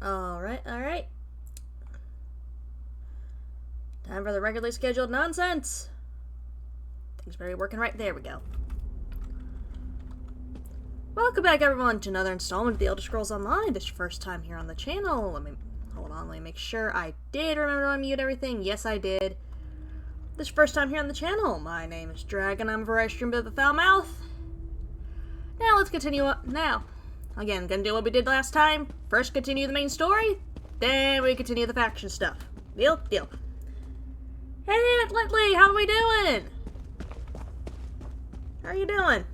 Alright. Time for the regularly scheduled nonsense. Things better be working right. There we go. Welcome back, everyone, to another installment of The Elder Scrolls Online. This is your first time here on the channel. Let me make sure I did remember to unmute everything. Yes, I did. This is your first time here on the channel. My name is Dragon. I'm a variety streamer of the Foul Mouth. Now, let's continue up. Now, again, gonna do what we did last time. First, continue the main story. Then we continue the faction stuff. Deal? Deal. Hey, Aunt Litley, how are we doing? How are you doing?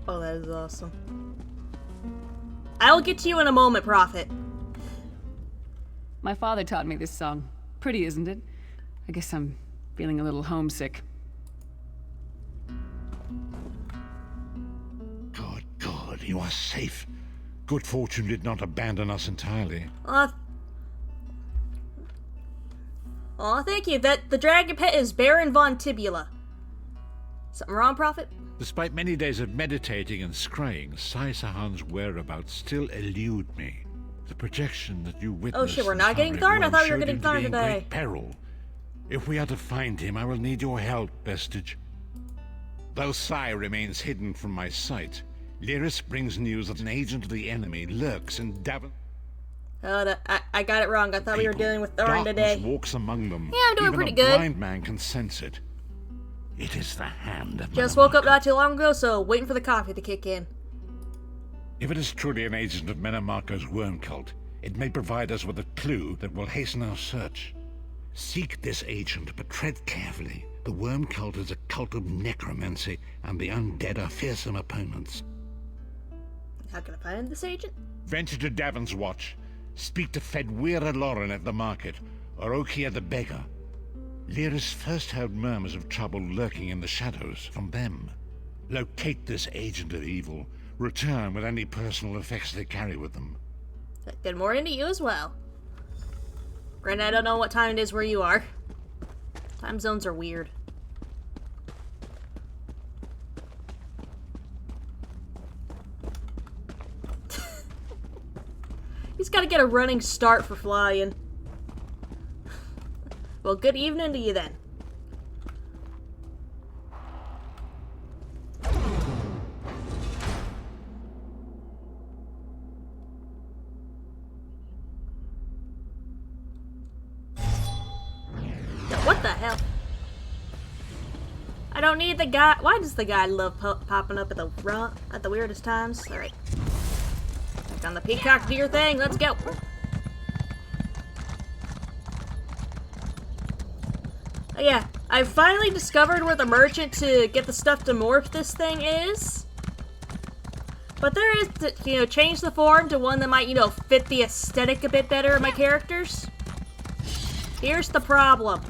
Oh, that is awesome. I'll get to you in a moment, Prophet. My father taught me this song. Pretty, isn't it? I guess I'm feeling a little homesick. God, you are safe. Good fortune did not abandon us entirely. Thank you. The dragon pet is Baron von Tibula. Something wrong, Prophet? Despite many days of meditating and scrying, Sai Sahan's whereabouts still elude me. The projection that you witnessed. Oh shit, we're not getting Tharn? I thought we were getting Tharn today. Great peril. If we are to find him, I will need your help, Vestige. Though Sai remains hidden from my sight, Lyris brings news that an agent of the enemy lurks in Davin. Oh, I got it wrong. I thought we were dealing with Tharn today. Walks among them. Yeah, I'm doing pretty good. Even a blind man can sense it. It is the hand of Just woke up not too long ago, so waiting for the coffee to kick in. If it is truly an agent of Menamarco's worm cult, it may provide us with a clue that will hasten our search. Seek this agent, but tread carefully. The worm cult is a cult of necromancy, and the undead are fearsome opponents. How can I find this agent? Venture to Davin's Watch. Speak to Fedwira Lauren at the market, or Okia the beggar. Lyris first heard murmurs of trouble lurking in the shadows from them. Locate this agent of evil. Return with any personal effects they carry with them. Good morning to you as well. Granted, I don't know what time it is where you are. Time zones are weird. He's got to get a running start for flying. Well, good evening to you then. What the hell? I don't need the guy. Why does the guy love popping up at the weirdest times? All right. Back on the peacock, do your thing. Let's go. Oh, yeah, I've finally discovered where the merchant to get the stuff to morph this thing is. But there is to, change the form to one that might, fit the aesthetic a bit better of my characters. Here's the problem.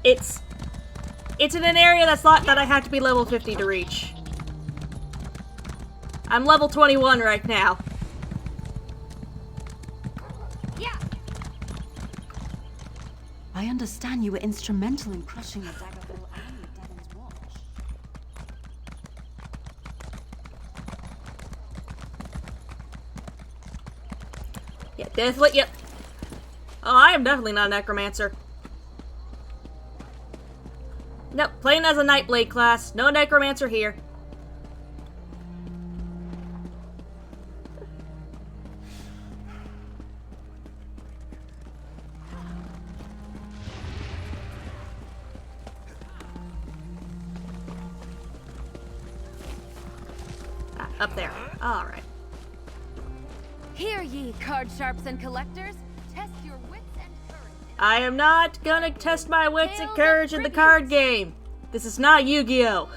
It's in an area that I have to be level 50 to reach. I'm level 21 right now. I understand you were instrumental in crushing the Daggerfall and Davin's Watch. Yeah, definitely, yep. Oh, I am definitely not a necromancer. Nope, playing as a Nightblade class. No necromancer here. Up there. Alright. Hear ye, card sharps and collectors. Test your wits and courage. I am not gonna test my wits and courage in the card game. This is not Yu-Gi-Oh!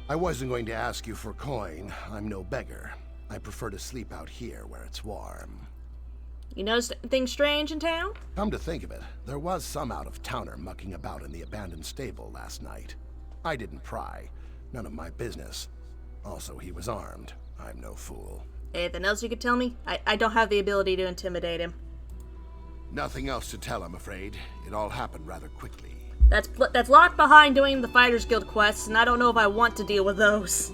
I wasn't going to ask you for coin. I'm no beggar. I prefer to sleep out here where it's warm. You noticed anything strange in town? Come to think of it, there was some out-of-towner mucking about in the abandoned stable last night. I didn't pry. None of my business. Also, he was armed. I'm no fool. Anything else you could tell me? I don't have the ability to intimidate him. Nothing else to tell, I'm afraid. It all happened rather quickly. That's locked behind doing the Fighters Guild quests, and I don't know if I want to deal with those.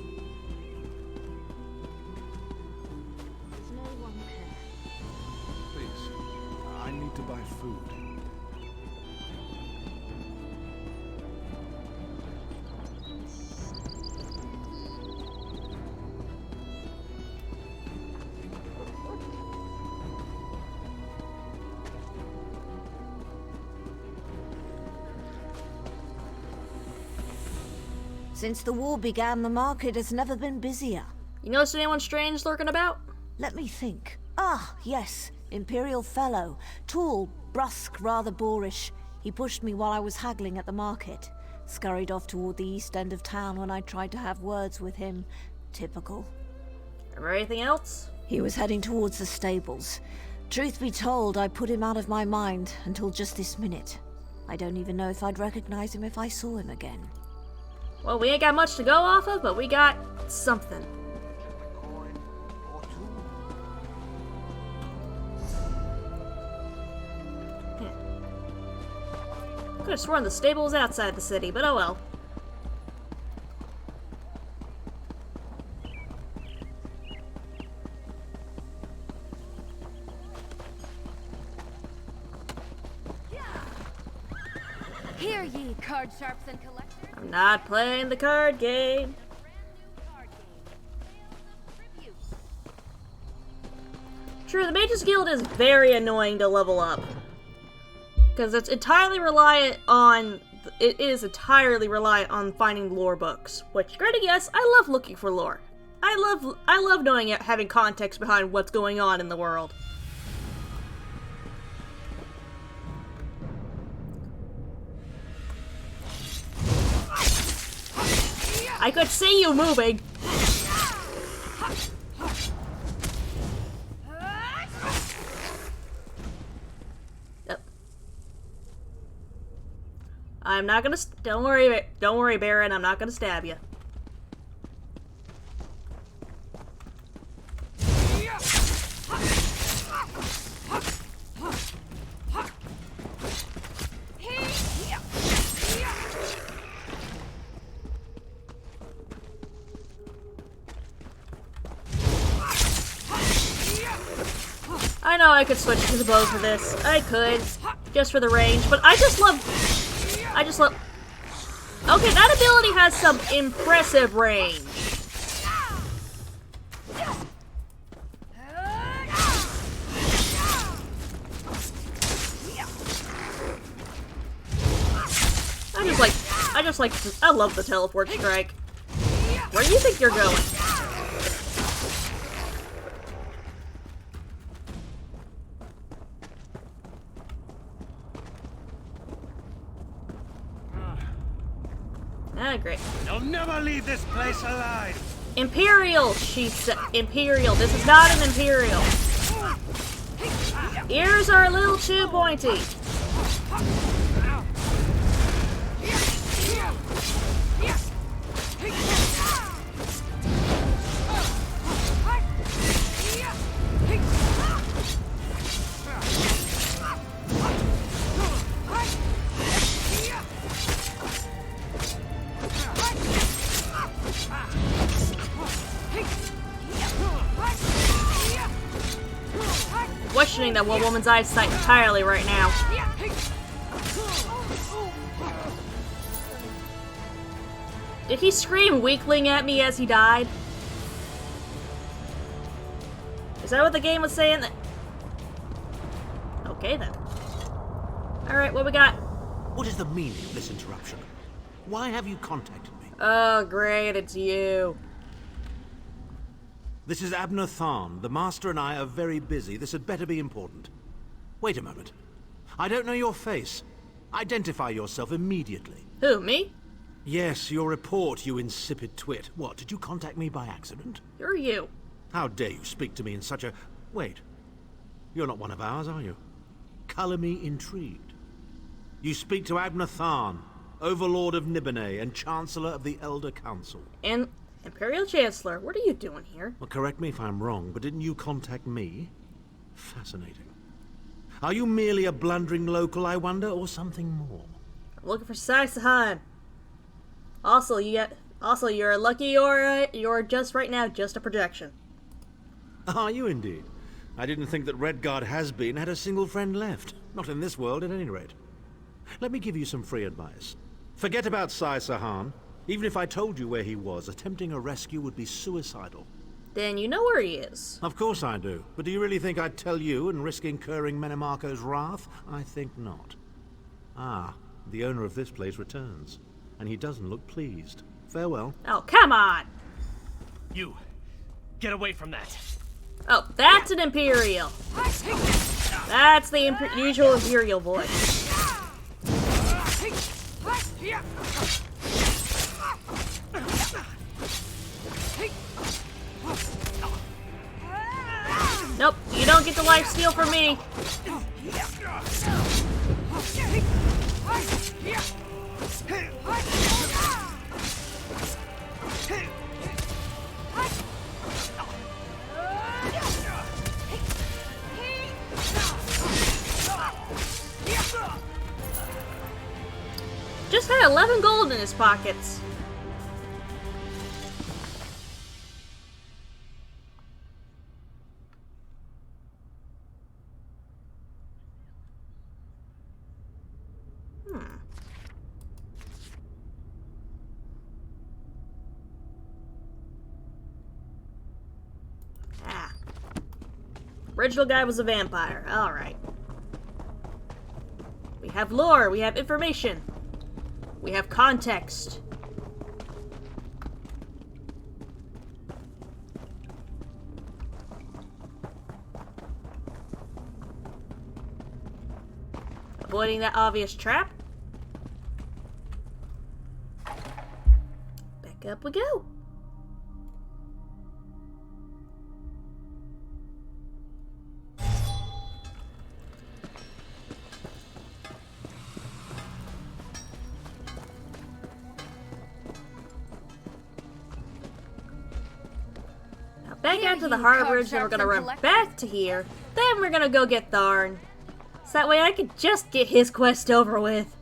Please, I need to buy food. Since the war began, the market has never been busier. You notice anyone strange lurking about? Let me think. Ah, yes. Imperial fellow. Tall, brusque, rather boorish. He pushed me while I was haggling at the market. Scurried off toward the east end of town when I tried to have words with him. Typical. Or anything else? He was heading towards the stables. Truth be told, I put him out of my mind until just this minute. I don't even know if I'd recognize him if I saw him again. Well, we ain't got much to go off of, but we got something. Could have sworn the stable was outside the city, but oh well. Hear ye, card sharps and collectors. I'm not playing the card game. True, the Mages Guild is very annoying to level up. Because it's entirely reliant on... It is entirely reliant on finding lore books. Which, granted, yes, I love looking for lore. I love knowing it, having context behind what's going on in the world. I could see you moving. Oh. I'm not gonna. Don't worry, Baron. I'm not gonna stab you. I know I could switch to the bow for this. I could. Just for the range. But I just love... Okay, that ability has some impressive range. I love the teleport strike. Where do you think you're going? Ah, great. You'll never leave this place alive! Imperial, she said. Imperial. This is not an Imperial. Ears are a little too pointy. Questioning that one woman's eyesight entirely right now. Did he scream weakling at me as he died? Is that what the game was saying? Okay then. Alright, what we got? What is the meaning of this interruption? Why have you contacted me? Oh, great, it's you. This is Abnur Tharn. The Master and I are very busy. This had better be important. Wait a moment. I don't know your face. Identify yourself immediately. Who, me? Yes, your report, you insipid twit. What, did you contact me by accident? Who are you? How dare you speak to me in such a... Wait. You're not one of ours, are you? Color me intrigued. You speak to Abnur Tharn, Overlord of Nibene and Chancellor of the Elder Council. And Imperial Chancellor, what are you doing here? Well, correct me if I'm wrong, but didn't you contact me? Fascinating. Are you merely a blundering local, I wonder, or something more? I'm looking for Sahan. Also, you're lucky you're just right now just a projection. Are you indeed? I didn't think that Redguard has-been had a single friend left. Not in this world, at any rate. Let me give you some free advice. Forget about Sahan. Even if I told you where he was, attempting a rescue would be suicidal. Then you know where he is. Of course I do. But do you really think I'd tell you and risk incurring Menemarco's wrath? I think not. Ah, the owner of this place returns. And he doesn't look pleased. Farewell. Oh, come on! You, get away from that. Oh, that's an Imperial. That's the usual Imperial voice. Nope, you don't get the life steal from me. Just had 11 gold in his pockets. Original guy was a vampire. Alright. We have lore, we have information. We have context. Avoiding that obvious trap. Back up we go. Back out to the harborage, then we're gonna run back to here. Then we're gonna go get Tharn. So that way I can just get his quest over with.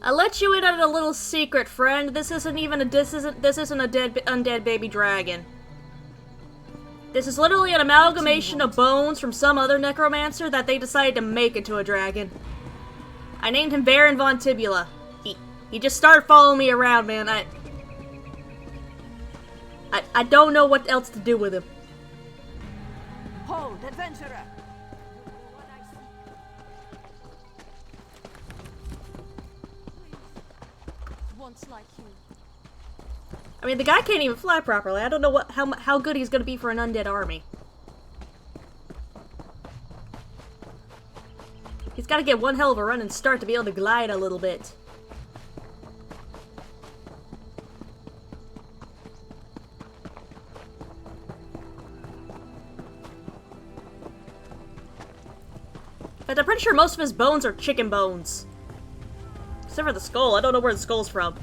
I'll let you in on a little secret, friend. This isn't a undead baby dragon. This is literally an amalgamation of bones from some other necromancer that they decided to make into a dragon. I named him Baron von Tibula. He just started following me around, man. I don't know what else to do with him. Hold, adventurer! Once like you. I mean, the guy can't even fly properly. I don't know how good he's gonna be for an undead army. He's gotta get one hell of a running start to be able to glide a little bit. But I'm pretty sure most of his bones are chicken bones. Except for the skull. I don't know where the skull's from.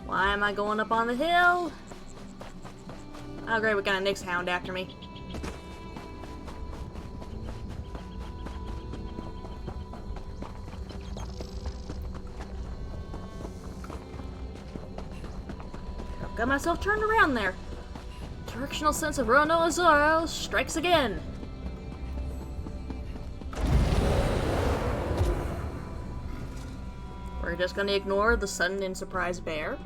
Why am I going up on the hill? Oh great, we got a Nyx Hound after me. Got myself turned around there. Directional sense of Rono Azoro strikes again. We're just gonna ignore the sudden and surprise bear.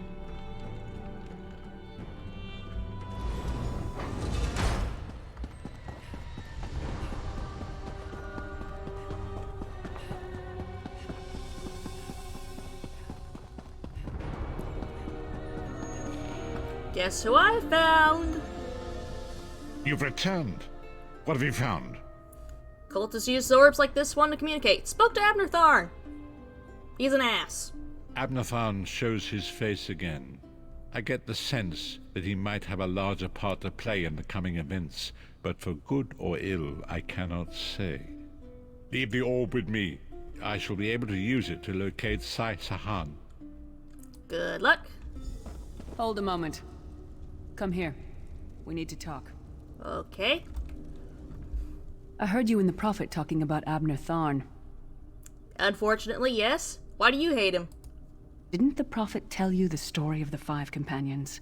Guess who I found? You've returned. What have you found? Cultists use orbs like this one to communicate. Spoke to Abnur Tharn. He's an ass. Abnur Tharn shows his face again. I get the sense that he might have a larger part to play in the coming events, but for good or ill, I cannot say. Leave the orb with me. I shall be able to use it to locate Sai Sahan. Good luck. Hold a moment. Come here. We need to talk. Okay. I heard you and the Prophet talking about Abnur Tharn. Unfortunately, yes. Why do you hate him? Didn't the Prophet tell you the story of the 5 companions?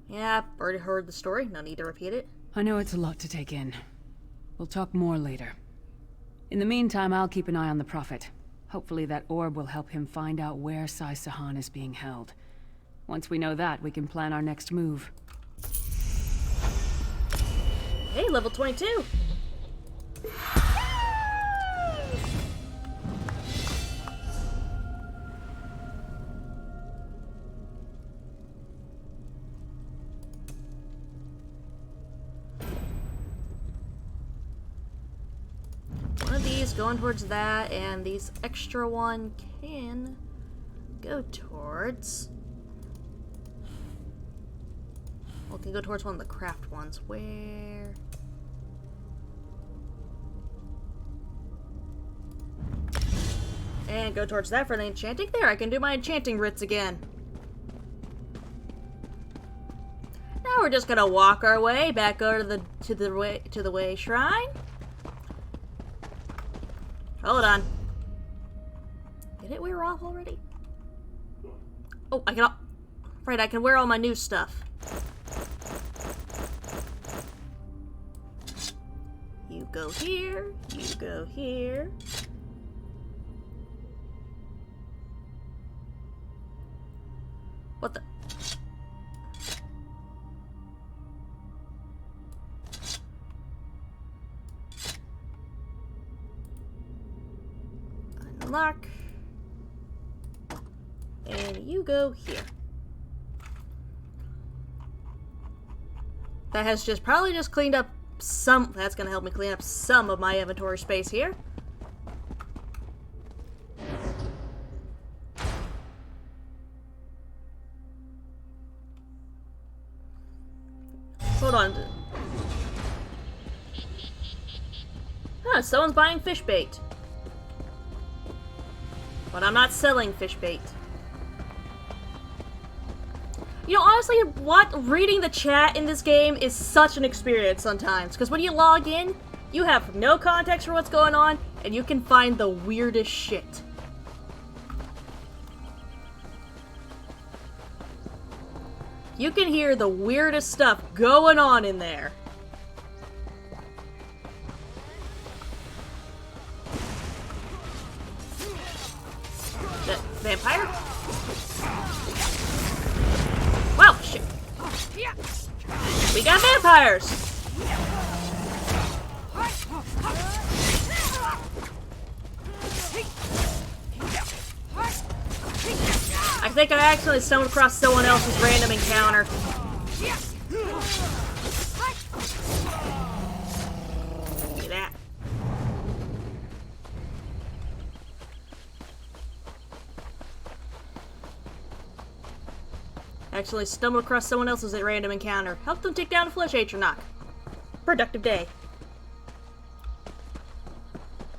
Yeah, I've already heard the story. No need to repeat it. I know it's a lot to take in. We'll talk more later. In the meantime, I'll keep an eye on the Prophet. Hopefully that orb will help him find out where Sai Sahan is being held. Once we know that, we can plan our next move. Hey, level 22. One of these going towards that, and these extra one can go towards... Well, it can go towards one of the craft ones. Where? And go towards that for the enchanting. There, I can do my enchanting writs again. Now we're just gonna walk our way back over to the way shrine. Hold on. Did it wear off already? Oh, I can. Right, I can wear all my new stuff. You go here. You go here. What the? Unlock. And you go here. That has just probably just cleaned up some. That's gonna help me clean up some of my inventory space here. Hold on. Huh, someone's buying fish bait. But I'm not selling fish bait. You know, honestly, reading the chat in this game is such an experience sometimes. Because when you log in, you have no context for what's going on, and you can find the weirdest shit. You can hear the weirdest stuff going on in there. Vampire? Wow, shit. We got vampires! I think I accidentally stumbled across someone else's random encounter. Look at that. Actually stumbled across someone else's random encounter. Help them take down a flesh Atronach. Productive day.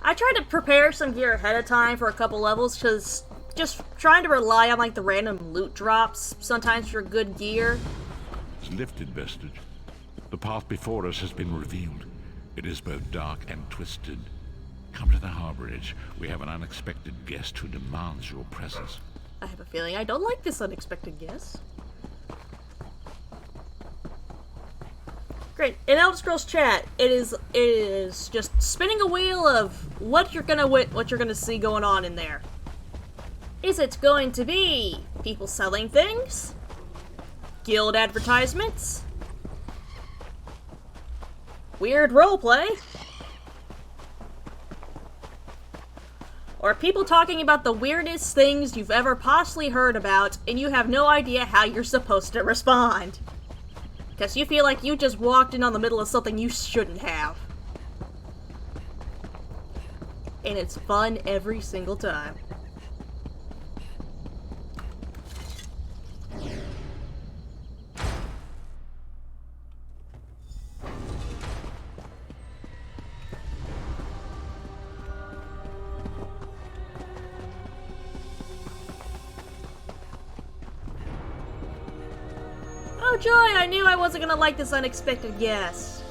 I tried to prepare some gear ahead of time for a couple levels, because just trying to rely on like the random loot drops sometimes for good gear. It's lifted, vestige. The path before us has been revealed. It is both dark and twisted. Come to the harbor edge. We have an unexpected guest who demands your presence. I have a feeling I don't like this unexpected guest. Great. In Elder Scrolls chat, it is just spinning a wheel of what you're gonna see going on in there. Is it going to be people selling things? Guild advertisements? Weird roleplay? Or people talking about the weirdest things you've ever possibly heard about, and you have no idea how you're supposed to respond? Because you feel like you just walked in on the middle of something you shouldn't have. And it's fun every single time. joy! I knew I wasn't gonna like this unexpected guest.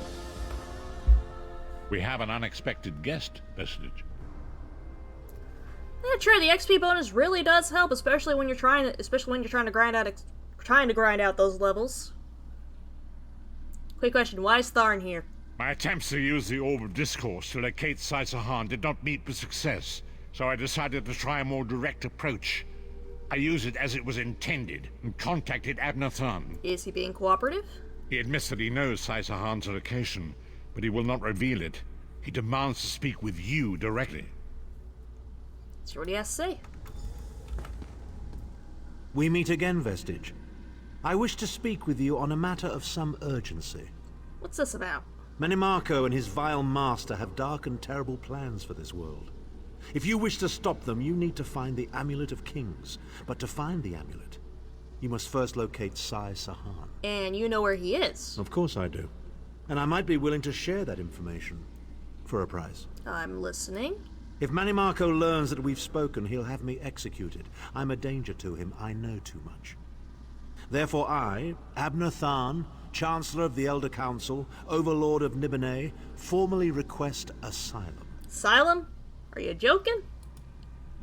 We have an unexpected guest, Vestige. Yeah, true. The XP bonus really does help, especially when you're trying to grind out those levels. Quick question: why is Tharn here? My attempts to use the Orb of Discourse to locate Sai Sahan did not meet with success, so I decided to try a more direct approach. I used it as it was intended and contacted Abnur Tharn. Is he being cooperative? He admits that he knows Sai Sahan's location, but he will not reveal it. He demands to speak with you directly. That's what he has to say. We meet again, Vestige. I wish to speak with you on a matter of some urgency. What's this about? Menimarco and his vile master have dark and terrible plans for this world. If you wish to stop them, you need to find the Amulet of Kings. But to find the amulet, you must first locate Sai Sahan. And you know where he is. Of course I do. And I might be willing to share that information. For a price. I'm listening. If Menimarco learns that we've spoken, he'll have me executed. I'm a danger to him. I know too much. Therefore I, Abnur Tharn, Chancellor of the Elder Council, Overlord of Nibene, formally request asylum. Asylum? Are you joking?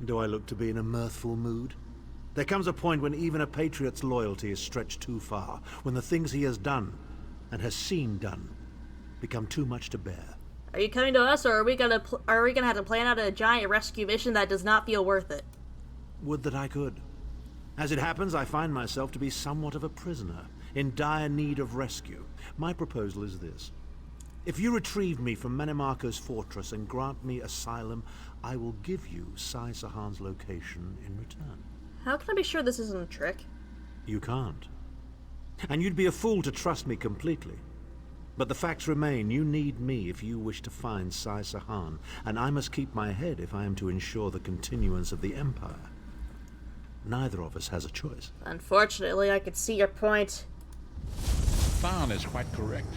Do I look to be in a mirthful mood? There comes a point when even a patriot's loyalty is stretched too far, when the things he has done, and has seen done, become too much to bear. Are you coming to us, or are we gonna have to plan out a giant rescue mission that does not feel worth it? Would that I could. As it happens, I find myself to be somewhat of a prisoner, in dire need of rescue. My proposal is this. If you retrieve me from Menimarco's fortress and grant me asylum, I will give you Sai Sahan's location in return. How can I be sure this isn't a trick? You can't. And you'd be a fool to trust me completely. But the facts remain, you need me if you wish to find Sai Sahan, and I must keep my head if I am to ensure the continuance of the Empire. Neither of us has a choice. Unfortunately, I could see your point. Tharn is quite correct.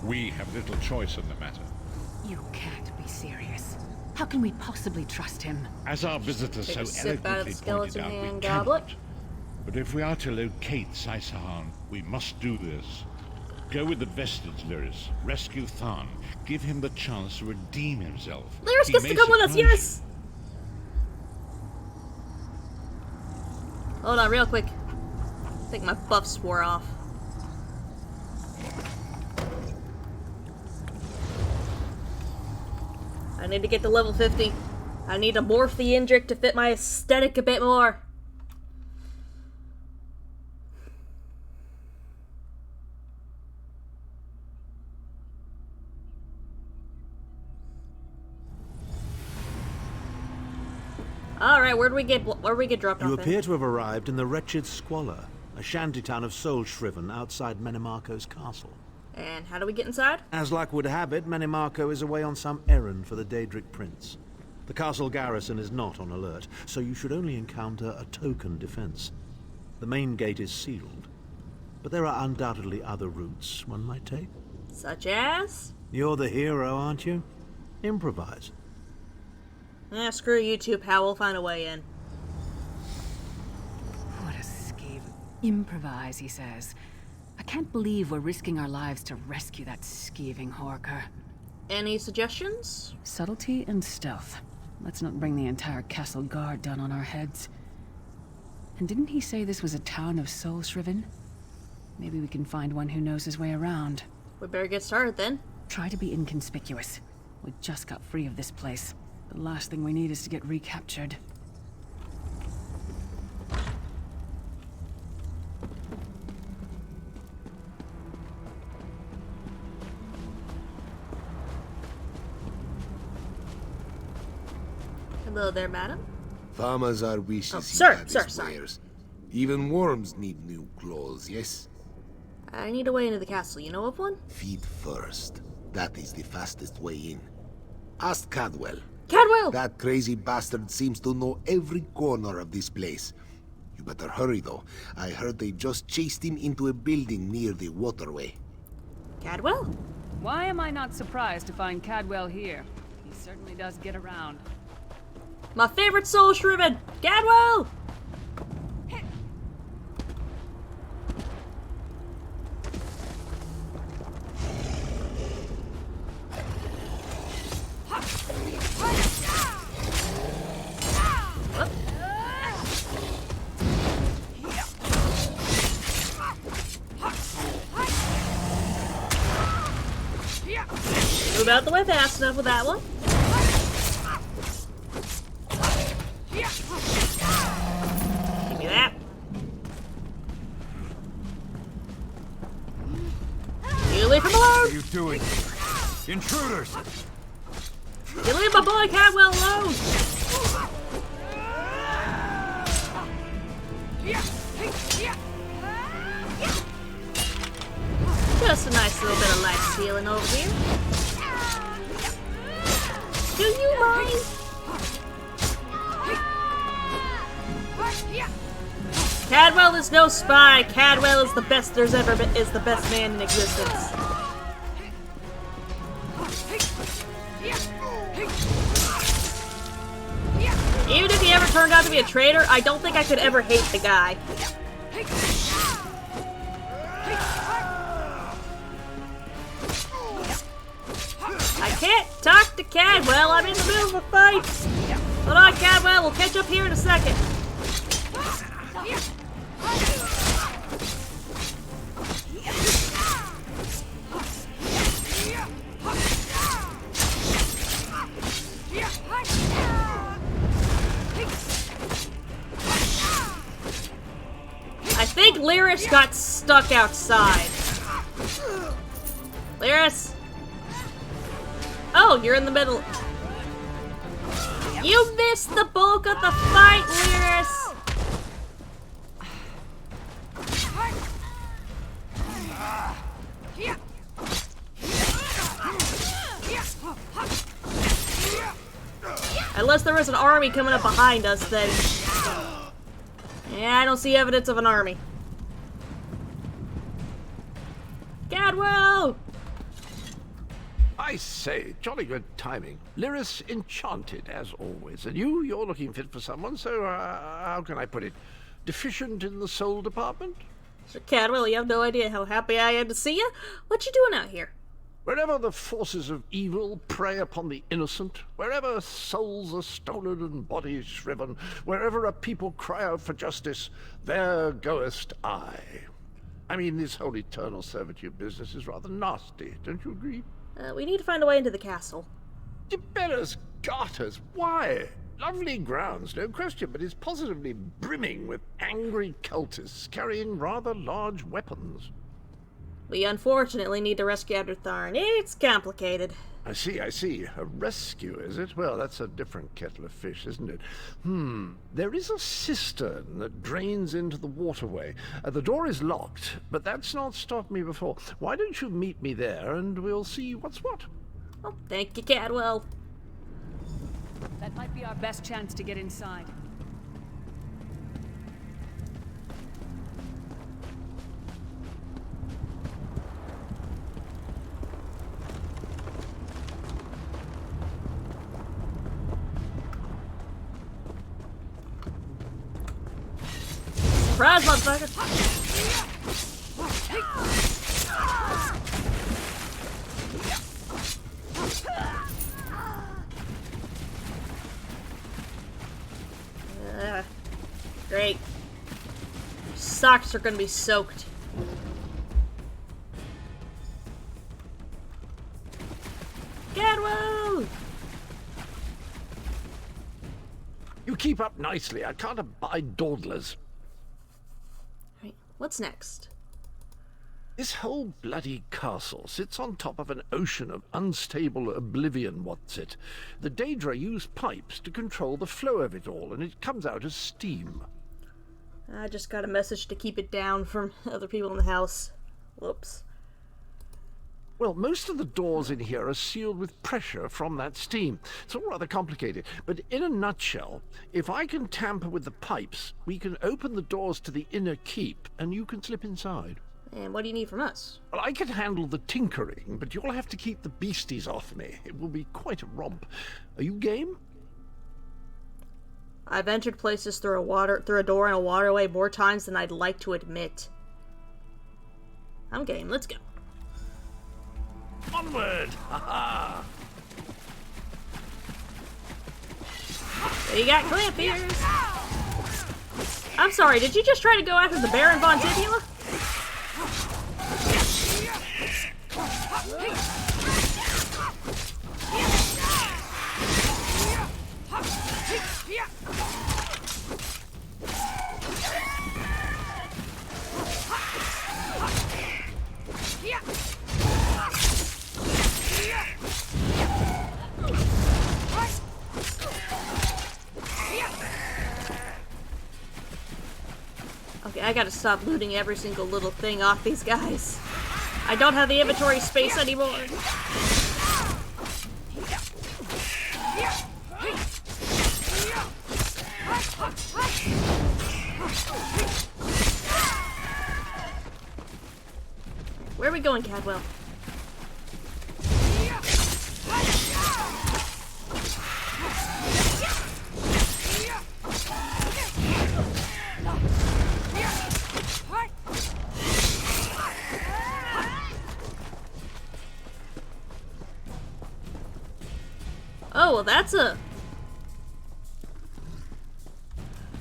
We have little choice in the matter. You can't be serious. How can we possibly trust him? As our visitor so sip out of eloquently the pointed skeleton out, we hand cannot. goblet. But if we are to locate Sai Sahan, we must do this. Go with the Vestige, Lyris. Rescue Tharn. Give him the chance to redeem himself. Lyris He gets may to come with us, surprise yes! Hold on, real quick. I think my buffs wore off. I need to get to level 50. I need to morph the Indrik to fit my aesthetic a bit more. Alright, where do we get dropped off? You then? appear to have arrived in the wretched Squalor, a shantytown of Soulshriven outside Menimarco's castle. And how do we get inside? As luck would have it, Menimarco is away on some errand for the Daedric Prince. The castle garrison is not on alert, so you should only encounter a token defense. The main gate is sealed, but there are undoubtedly other routes one might take. Such as? You're the hero, aren't you? Improvise. Screw you two, pal. We'll find a way in. What a skeeve. Improvise, he says. I can't believe we're risking our lives to rescue that skeeving Horker. Any suggestions? Subtlety and stealth. Let's not bring the entire castle guard down on our heads. And didn't he say this was a town of Soulshriven? Maybe we can find one who knows his way around. We better get started then. Try to be inconspicuous. We just got free of this place. The last thing we need is to get recaptured. Hello there, madam. Farmers are wishes Oh, he sir, had sir, his sorry. wares. Even worms need new clothes, yes? I need a way into the castle. You know of one? Feet first. That is the fastest way in. Ask Cadwell. Cadwell! That crazy bastard seems to know every corner of this place. You better hurry, though. I heard they just chased him into a building near the waterway. Cadwell? Why am I not surprised to find Cadwell here? He certainly does get around. My favorite soul shriven! Cadwell! move out the way fast enough with that one. Give me that. You leave him alone! What are you doing? Intruders! You leave my boy Cadwell alone! Just a nice little bit of light stealing over here. Do you mind? Cadwell is no spy. Cadwell is the best there's ever been, is the best man in existence. Even if he ever turned out to be a traitor, I don't think I could ever hate the guy. I can't talk to Cadwell. I'm in the middle of a fight. Hold on, Cadwell. We'll catch up here in a second. I think Lyris got stuck outside. Lyris? Oh, you're in the middle. You missed the bulk of the fight, Lyris! Unless there was an army coming up behind us, then... Yeah, I don't see evidence of an army. Cadwell! I say, jolly good timing. Lyris enchanted, as always. And you're looking fit for someone, so how can I put it? Deficient in the soul department? So Cadwell, you have no idea how happy I am to see you. What you doing out here? Wherever the forces of evil prey upon the innocent, wherever souls are stolen and bodies shriven, wherever a people cry out for justice, there goest I. I mean, this whole eternal servitude business is rather nasty, don't you agree? We need to find a way into the castle. Tiberius Garters, why? Lovely grounds, no question, but it's positively brimming with angry cultists carrying rather large weapons. We unfortunately need to rescue Abnur Tharn. It's complicated. I see. A rescue, is it? Well, that's a different kettle of fish, isn't it? There is a cistern that drains into the waterway. The door is locked, but that's not stopped me before. Why don't you meet me there, and we'll see what's what? Oh, thank you, Cadwell. That might be our best chance to get inside. Surprise, motherfucker! Great. Socks are gonna be soaked. Cadwell! You keep up nicely. I can't abide dawdlers. Right, what's next? This whole bloody castle sits on top of an ocean of unstable oblivion, what's it? The Daedra use pipes to control the flow of it all, and it comes out as steam. I just got a message to keep it down from other people in the house. Whoops. Well, most of the doors in here are sealed with pressure from that steam. It's all rather complicated, but in a nutshell, if I can tamper with the pipes, we can open the doors to the inner keep, and you can slip inside. And what do you need from us? Well, I can handle the tinkering, but you'll have to keep the beasties off me. It will be quite a romp. Are you game? I've entered places through a door and a waterway more times than I'd like to admit. I'm game. Let's go. Onward! Ha-ha! You got clamp ears. I'm sorry, did you just try to go after the Baron von Tibula? I gotta stop looting every single little thing off these guys. I don't have the inventory space anymore. Where are we going, Cadwell? Oh, well, that's a...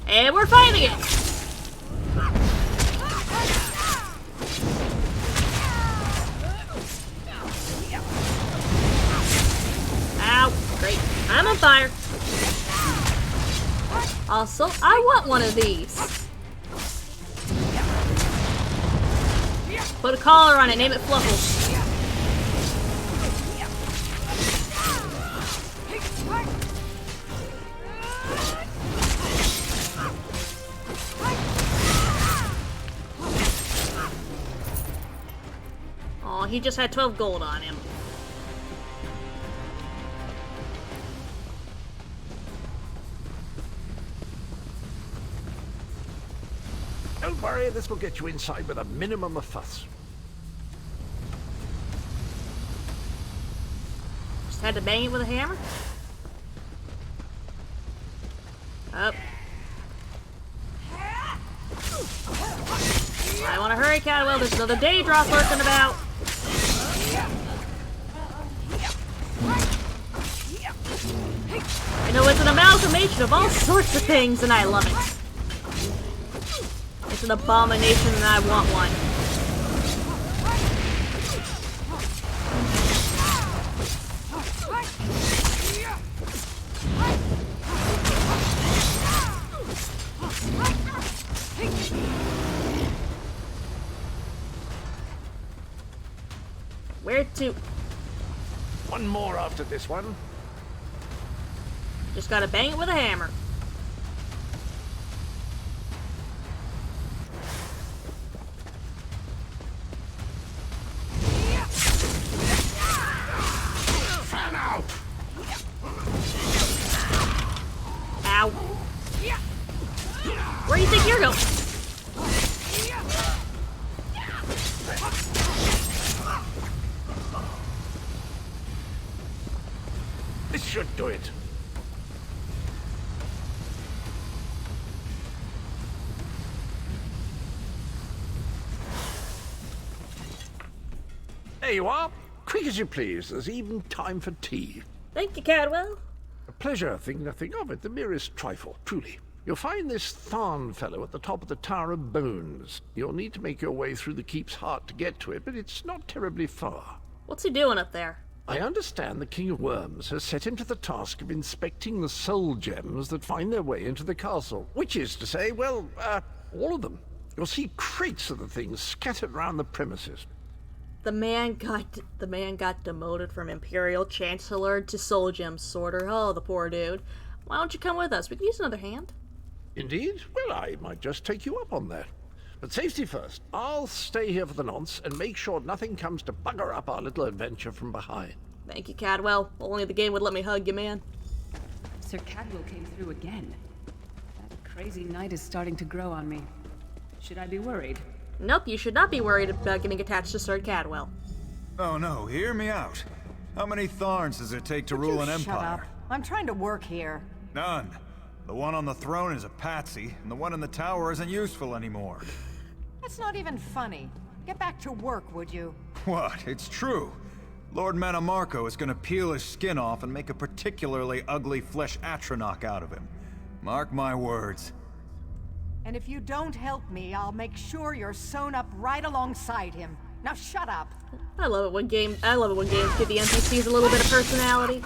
And we're fighting it! Ow! Great. I'm on fire. Also, I want one of these. Put a collar on it, name it Fluffles. Oh, he just had 12 gold on him. Don't worry, this will get you inside with a minimum of fuss. Just had to bang it with a hammer. Up. I want to hurry, Cadwell. There's another Daedroth lurking about. I know it's an amalgamation of all sorts of things, and I love it. It's an abomination, and I want one. Where to? One more after this one. Just gotta bang it with a hammer. Fan out! Ow. Where do you think you're going? This should do it. There you are. Quick as you please. There's even time for tea. Thank you, Cadwell. A pleasure, think nothing of it. The merest trifle, truly. You'll find this Tharn fellow at the top of the Tower of Bones. You'll need to make your way through the keep's heart to get to it, but it's not terribly far. What's he doing up there? I understand the King of Worms has set him to the task of inspecting the soul gems that find their way into the castle. Which is to say, well, all of them. You'll see crates of the things scattered around the premises. The man got demoted from Imperial Chancellor to Soul Gem Sorter. Oh, the poor dude. Why don't you come with us? We can use another hand. Indeed? Well, I might just take you up on that. But safety first. I'll stay here for the nonce and make sure nothing comes to bugger up our little adventure from behind. Thank you, Cadwell. Only the game would let me hug you, man. Sir Cadwell came through again. That crazy night is starting to grow on me. Should I be worried? Nope, you should not be worried about getting attached to Sir Cadwell. Oh no, hear me out. How many Tharns does it take to rule an empire? Shut up. I'm trying to work here. None. The one on the throne is a patsy, and the one in the tower isn't useful anymore. That's not even funny. Get back to work, would you? What? It's true. Lord Manamarco is gonna peel his skin off and make a particularly ugly flesh Atronach out of him. Mark my words. And if you don't help me, I'll make sure you're sewn up right alongside him. Now shut up. I love it when games give the NPCs a little bit of personality.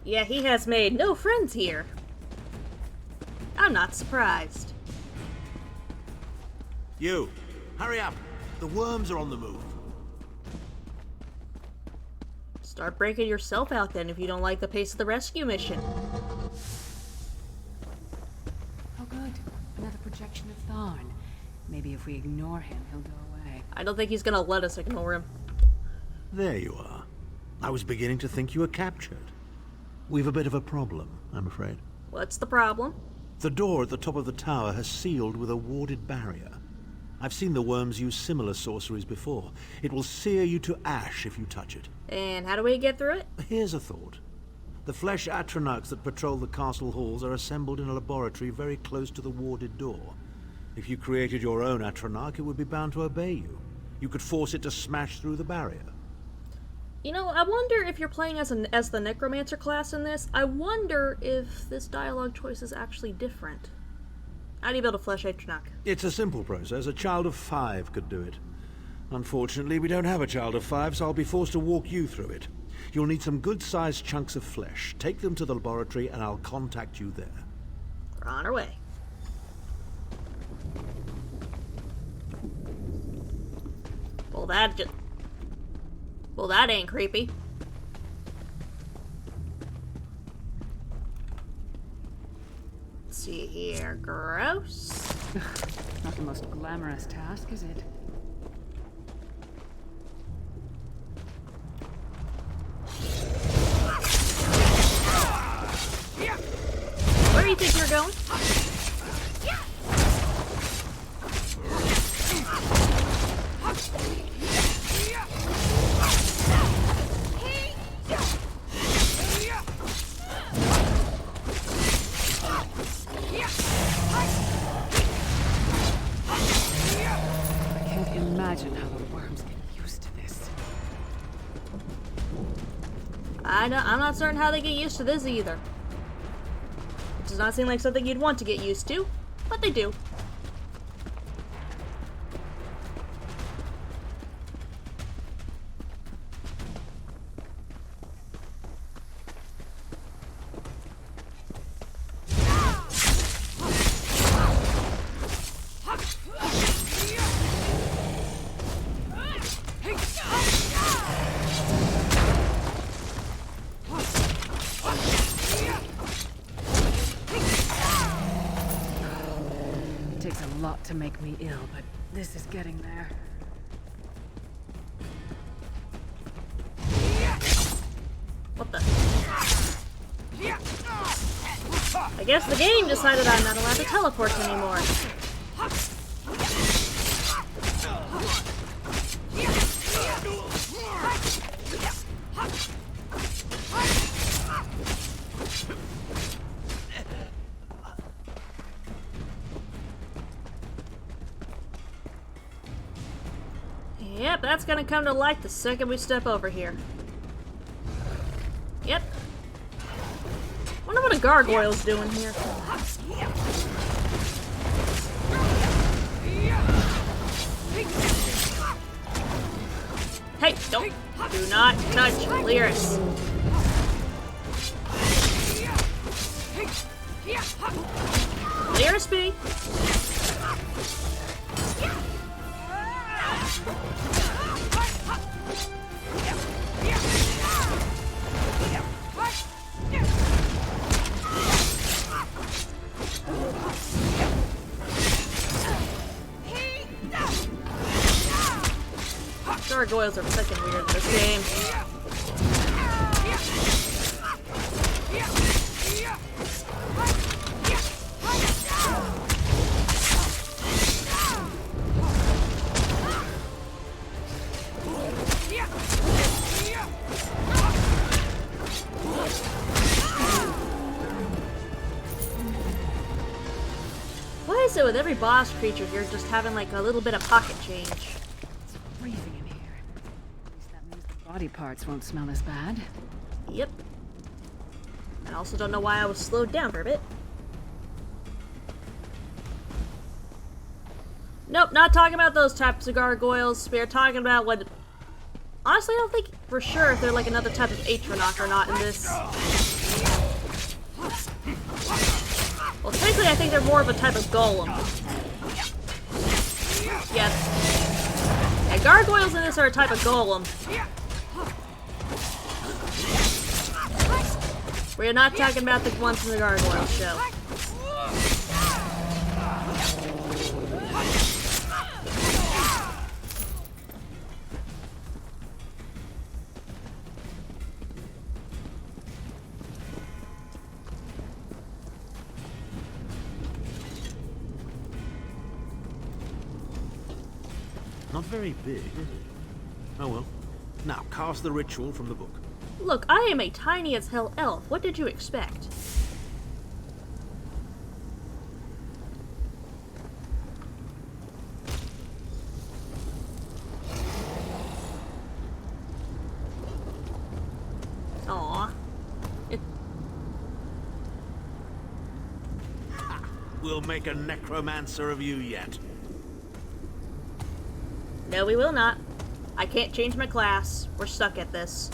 Yeah, he has made no friends here. I'm not surprised. You, hurry up. The worms are on the move. Start breaking yourself out then if you don't like the pace of the rescue mission. Oh good. Another projection of Tharn. Maybe if we ignore him, he'll go away. I don't think he's gonna let us ignore him. There you are. I was beginning to think you were captured. We've a bit of a problem, I'm afraid. What's the problem? The door at the top of the tower has sealed with a warded barrier. I've seen the worms use similar sorceries before. It will sear you to ash if you touch it. And how do we get through it? Here's a thought. The flesh atronachs that patrol the castle halls are assembled in a laboratory very close to the warded door. If you created your own atronach, it would be bound to obey you. You could force it to smash through the barrier. You know, I wonder if you're playing as the Necromancer class in this, I wonder if this dialogue choice is actually different. How do you build a flesh atronach? It's a simple process. A child of 5 could do it. Unfortunately, we don't have a child of 5, so I'll be forced to walk you through it. You'll need some good-sized chunks of flesh. Take them to the laboratory and I'll contact you there. We're on our way. Well, that ain't creepy. Let's see here. Gross. Not the most glamorous task, is it? Where do you think you're going? I can't imagine how the worms get used to this. I'm not certain how they get used to this either. It does not seem like something you'd want to get used to, but they do. It takes a lot to make me ill, but this is getting there. What the? I guess the game decided I'm not allowed to teleport anymore. Yep, that's gonna come to light the second we step over here. Yep. Wonder what a gargoyle's doing here. Hey, do not touch Lyris. Lyris B. Gargoyles are freaking weird in this game. Why is it with every boss creature you're just having like a little bit of pocket change? It's freezing in here. At least that means the body parts won't smell as bad. Yep. I also don't know why I was slowed down for a bit. Nope, not talking about those types of gargoyles. We are talking about what... Honestly, I don't think for sure if they're like another type of atronach or not in this. Well, technically, I think they're more of a type of golem. Yes. Yeah, gargoyles in this are a type of golem. We're not talking about the ones from the Gargoyle show. Not very big. Oh well. Now, cast the ritual from the book. Look, I am a tiny as hell elf. What did you expect? Aww. We'll make a necromancer of you yet. No, we will not. I can't change my class. We're stuck at this.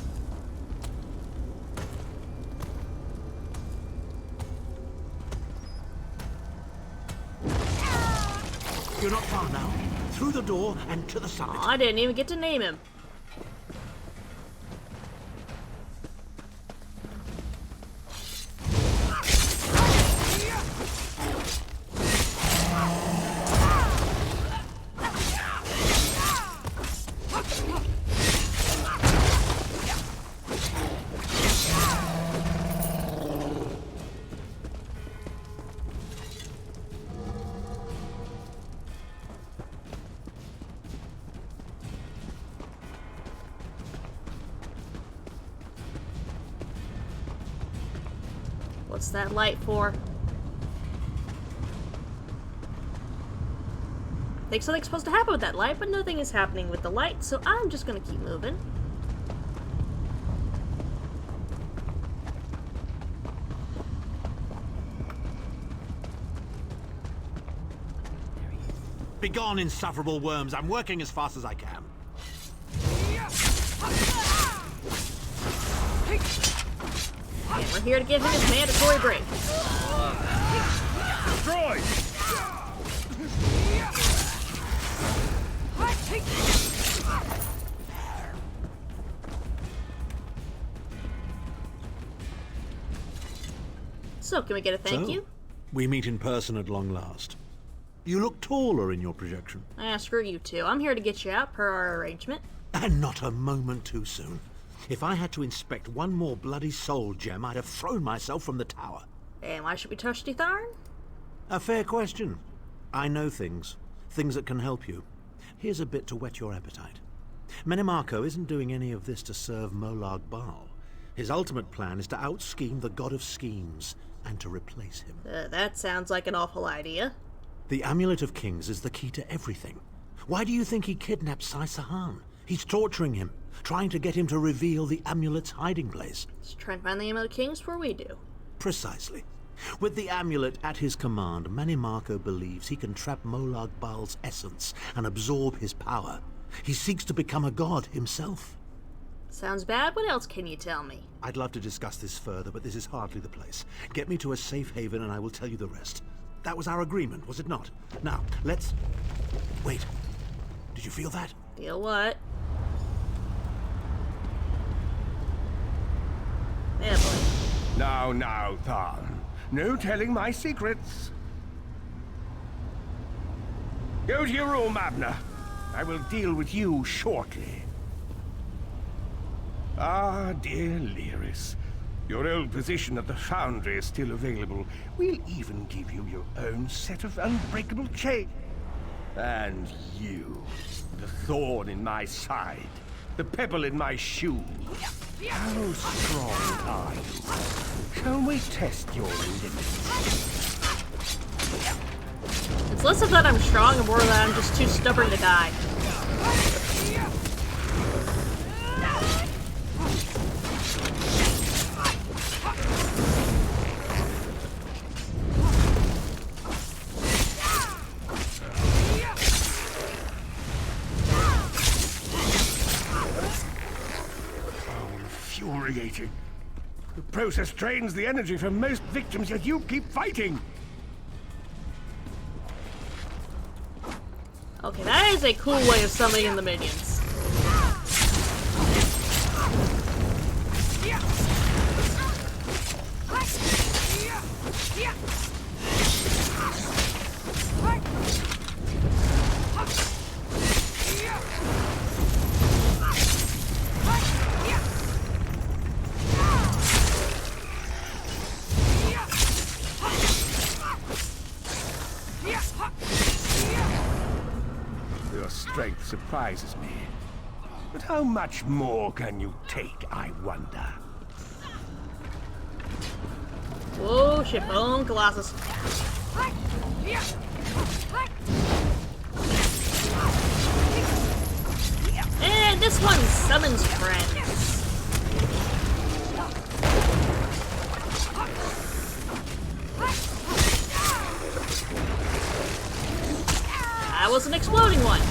You're not far now. Through the door and to the side. Aw, I didn't even get to name him. What's that light for? I think something's supposed to happen with that light, but nothing is happening with the light, so I'm just gonna keep moving. Begone, insufferable worms. I'm working as fast as I can. And we're here to give him his mandatory break. Destroy! So, can we get a thank you? We meet in person at long last. You look taller in your projection. Ah, screw you two. I'm here to get you out per our arrangement. And not a moment too soon. If I had to inspect one more bloody soul gem, I'd have thrown myself from the tower. And why should we trust you, Tharn? A fair question. I know things. Things that can help you. Here's a bit to whet your appetite. Menimarco isn't doing any of this to serve Molag Bal. His ultimate plan is to out-scheme the god of schemes and to replace him. That sounds like an awful idea. The Amulet of Kings is the key to everything. Why do you think he kidnapped Sai-Sahan? He's torturing him, trying to get him to reveal the amulet's hiding place. Just try and find the Amulet of Kings before we do. Precisely. With the amulet at his command, Menimarco believes he can trap Molag Bal's essence and absorb his power. He seeks to become a god himself. Sounds bad. What else can you tell me? I'd love to discuss this further, but this is hardly the place. Get me to a safe haven and I will tell you the rest. That was our agreement, was it not? Now, let's... Wait. Did you feel that? Feel what? Yeah, boy. Now, Tharn. No telling my secrets. Go to your room, Abnur. I will deal with you shortly. Ah, dear Lyris. Your old position at the Foundry is still available. We'll even give you your own set of unbreakable chains. And you, the thorn in my side, the pebble in my shoe. How strong are you? Shall we test your limits? It's less of that I'm strong and more that I'm just too stubborn to die. Infuriating. The process drains the energy from most victims, yet you keep fighting. Okay, that is a cool way of summoning in the minions. Your strength surprises me. But how much more can you take, I wonder? Whoa, shit, boom, Colossus. And this one summons friends. That was an exploding one.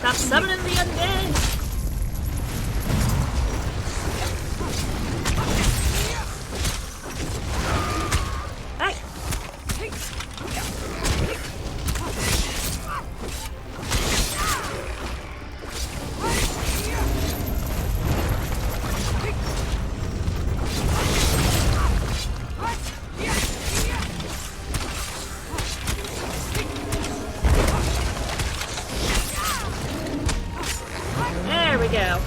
Stop summoning the undead! Hey! There we go.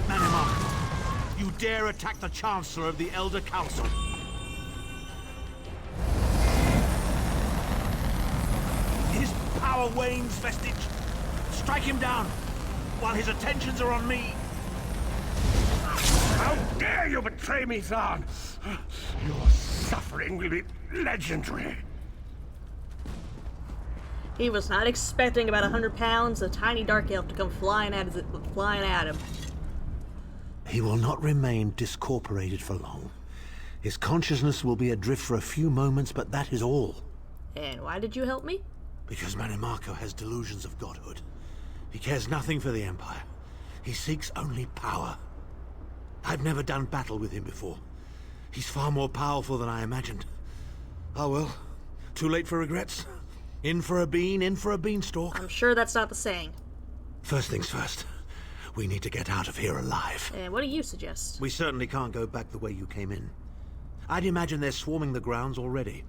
Manimar, you dare attack the Chancellor of the Elder Council? His power wanes, Vestige. Strike him down, while his attentions are on me. How dare you betray me, Tharn! Your suffering will be legendary. He was not expecting about 100 pounds, a tiny dark elf to come flying at him. He will not remain discorporated for long. His consciousness will be adrift for a few moments, but that is all. And why did you help me? Because Manimarco has delusions of godhood. He cares nothing for the Empire. He seeks only power. I've never done battle with him before. He's far more powerful than I imagined. Oh well, too late for regrets. In for a bean, in for a beanstalk. I'm sure that's not the saying. First things first. We need to get out of here alive. And what do you suggest? We certainly can't go back the way you came in. I'd imagine they're swarming the grounds already.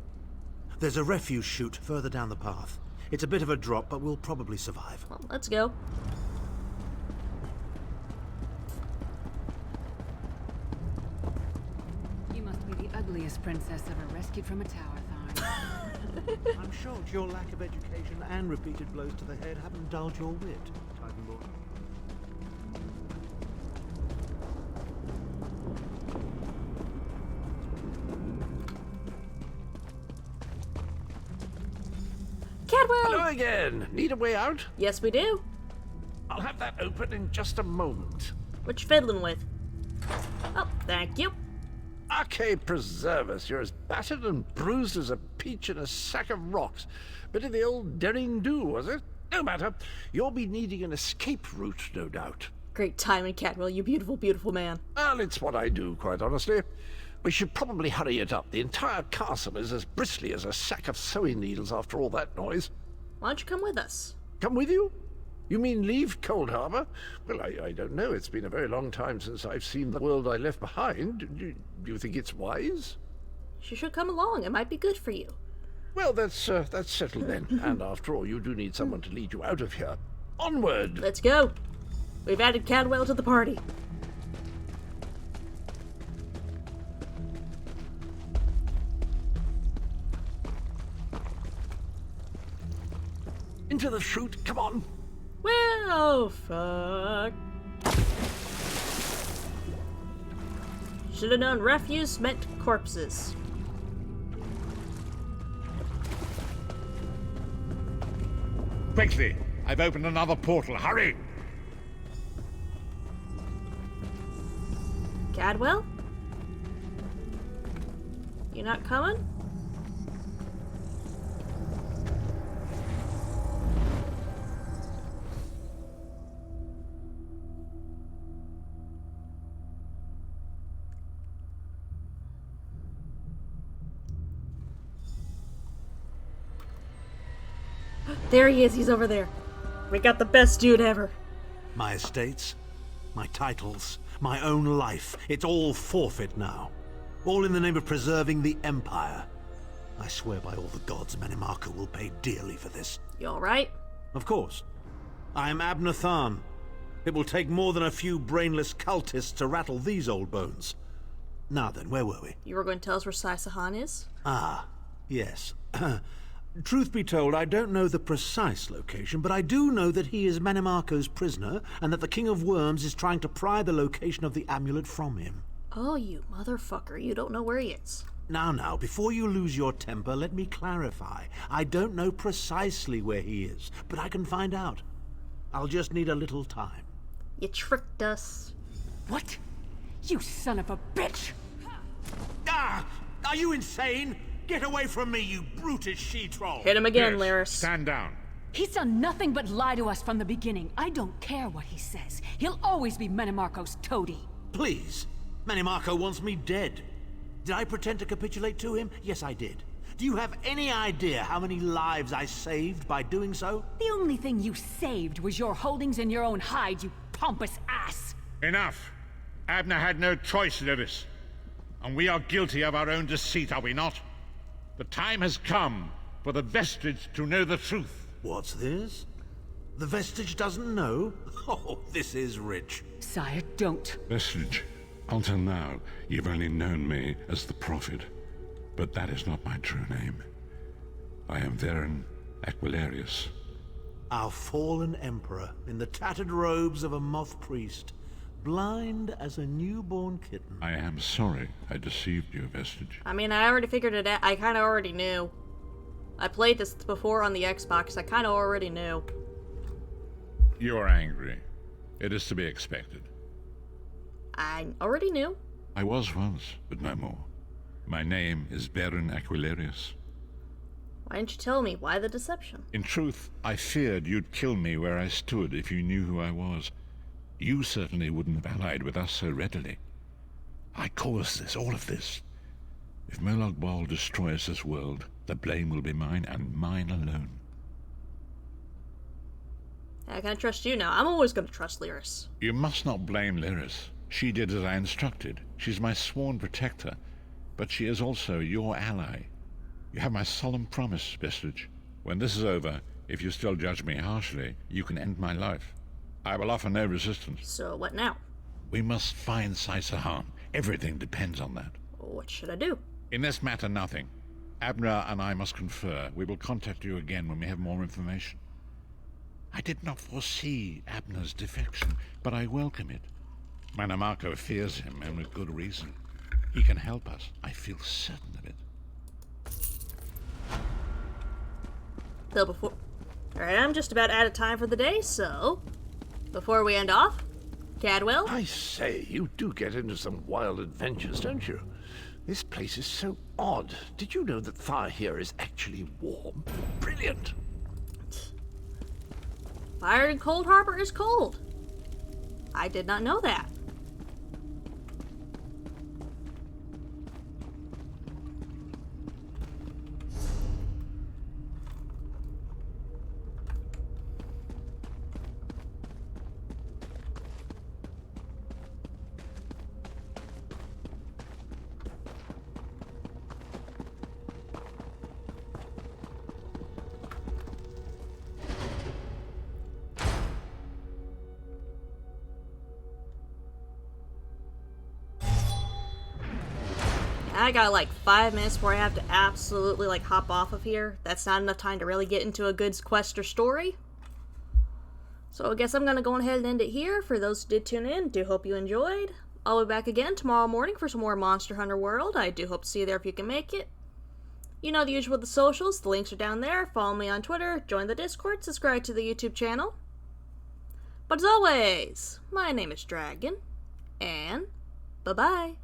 There's a refuse chute further down the path. It's a bit of a drop, but we'll probably survive. Well, let's go. You must be the ugliest princess ever rescued from a tower, Tharn. I'm shocked your lack of education and repeated blows to the head haven't dulled your wit, Titanborn. Cadwell! Hello again. Need a way out? Yes, we do. I'll have that open in just a moment. What you fiddling with? Oh, thank you. Arcade preserve us. You're as battered and bruised as a peach in a sack of rocks. Bit of the old daring do, was it? No matter. You'll be needing an escape route, no doubt. Great timing, Cadwell, you beautiful, beautiful man. Well, it's what I do, quite honestly. We should probably hurry it up. The entire castle is as bristly as a sack of sewing needles after all that noise. Why don't you come with us? Come with you? You mean leave Cold Harbor? Well, I don't know. It's been a very long time since I've seen the world I left behind. Do you think it's wise? You should come along. It might be good for you. Well, that's settled then. And after all, you do need someone to lead you out of here. Onward! Let's go. We've added Cadwell to the party. Into the chute, come on! Well, oh, fuck. Should have known refuse meant corpses. Quickly! I've opened another portal. Hurry! Cadwell? You not coming? There he is, he's over there. We got the best dude ever. My estates, my titles, my own life, it's all forfeit now. All in the name of preserving the Empire. I swear by all the gods, Manimarco will pay dearly for this. You alright? Of course. I am Abnur Tharn. It will take more than a few brainless cultists to rattle these old bones. Now then, where were we? You were going to tell us where Sai-Sahan is? Ah, yes. Truth be told, I don't know the precise location, but I do know that he is Manimarco's prisoner, and that the King of Worms is trying to pry the location of the amulet from him. Oh, you motherfucker, you don't know where he is. Now, before you lose your temper, let me clarify. I don't know precisely where he is, but I can find out. I'll just need a little time. You tricked us. What? You son of a bitch! Ah! Are you insane? Get away from me, you brutish she-troll! Hit him again, Lyris. Stand down. He's done nothing but lie to us from the beginning. I don't care what he says. He'll always be Manimarco's toady. Please. Manimarco wants me dead. Did I pretend to capitulate to him? Yes, I did. Do you have any idea how many lives I saved by doing so? The only thing you saved was your holdings in your own hide, you pompous ass! Enough. Abnur had no choice, Lyris. And we are guilty of our own deceit, are we not? The time has come for the Vestige to know the truth. What's this? The Vestige doesn't know? Oh, this is rich. Sire, don't. Vestige, until now, you've only known me as the Prophet. But that is not my true name. I am Varen Aquilarius. Our fallen emperor, in the tattered robes of a moth priest, blind as a newborn kitten. I am sorry I deceived you, Vestige. I mean, I already figured it out. I kind of already knew. I played this before on the Xbox. I kind of already knew. You are angry. It is to be expected. I already knew. I was once, but no more. My name is Varen Aquilarius. Why didn't you tell me? Why the deception? In truth, I feared you'd kill me where I stood if you knew who I was. You certainly wouldn't have allied with us so readily. I caused this, all of this. If Molag Bal destroys this world, the blame will be mine, and mine alone. I can't trust you now. I'm always going to trust Lyris. You must not blame Lyris. She did as I instructed. She's my sworn protector, but she is also your ally. You have my solemn promise, Vestige. When this is over, if you still judge me harshly, you can end my life. I will offer no resistance. So what now? We must find Sai-Sahan. Everything depends on that. What should I do? In this matter, nothing. Abnur and I must confer. We will contact you again when we have more information. I did not foresee Abnur's defection, but I welcome it. Manimarco fears him, and with good reason. He can help us. I feel certain of it. So before... Alright, I'm just about out of time for the day, so... Before we end off, Cadwell? I say, you do get into some wild adventures, don't you? This place is so odd. Did you know that fire here is actually warm? Brilliant! Fire in Cold Harbor is cold. I did not know that. I got like 5 minutes before I have to absolutely like hop off of here. That's not enough time to really get into a good quest or story. So I guess I'm going to go ahead and end it here. For those who did tune in, do hope you enjoyed. I'll be back again tomorrow morning for some more Monster Hunter World. I do hope to see you there if you can make it. You know the usual with the socials. The links are down there. Follow me on Twitter, join the Discord, subscribe to the YouTube channel. But as always, my name is Dragon, and bye-bye.